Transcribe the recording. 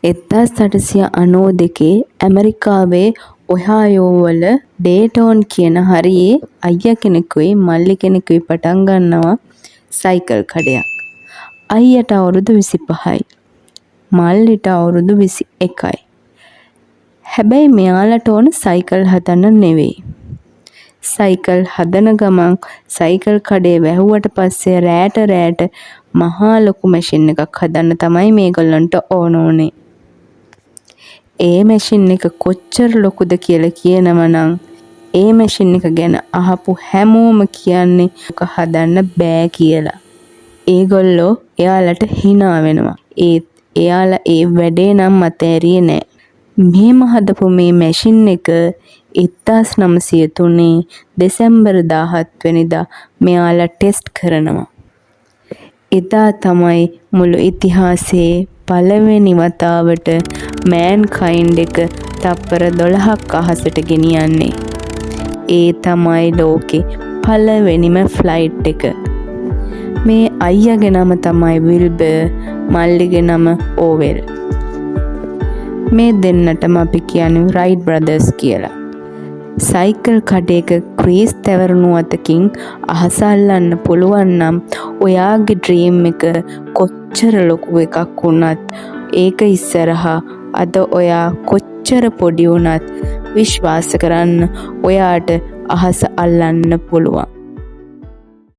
1892 ඇමරිකාවේ ඔහායෝ වල ඩේටෝන් කියන හරියේ අයියා කෙනෙකුයි මල්ලි කෙනෙකුයි පටන් ගන්නවා සයිකල් කඩයක්. අයියට අවුරුදු 25යි. මල්ලිට අවුරුදු 21යි. හැබැයි මෙයාලට ඕන සයිකල් හදන්න නෙවෙයි. සයිකල් හදන ගමන් සයිකල් කඩේ වැහුවට පස්සේ රෑට මහා ලොකු මැෂින් එකක් හදන්න තමයි මේගොල්ලන්ට ඕනේ. ඒ මැෂින් එක කොච්චර ලොකුද කියලා කියනවනම් ඒ මැෂින් එක ගැන අහපු හැමෝම කියන්නේ ඔක හදන්න බෑ කියලා. ඒගොල්ලෝ එයාලට hina වෙනවා. එයාලා ඒ වැඩේ නම් අතෑරියේ නෑ. මෙහෙම හදපු මේ මැෂින් එක 1903 දෙසැම්බර් 17 වෙනිදා මෙයාලා ටෙස්ට් කරනවා. එදා තමයි මුළු ඉතිහාසයේ පළවෙනි වතාවට මෑන්කයින්ඩ් එක තප්පර 12ක් අහසට ගෙනියන්නේ. ඒ තමයි ලෝකේ පළවෙනිම ෆ්ලයිට් එක. මේ අයියාගේ නම තමයි විල්බර්, මල්ලිගේ නම ඕවෙල්. මේ දෙන්නටම අපි කියන්නේ රයිට් බ්‍රදර්ස් කියලා. සයිකල් කඩේක ක්‍රීස් තැවරුණු අතකින් අහස අල්ලන්න පුළුවන් නම් ඔයාගේ ඩ්‍රීම් එක කොච්චර ලොකු එකක් වුණත් ඒක ඉස්සරහා අද ඔයා කොච්චර පොඩි වුණත් විශ්වාස කරන්න ඔයාට අහස අල්ලන්න පුළුවන්.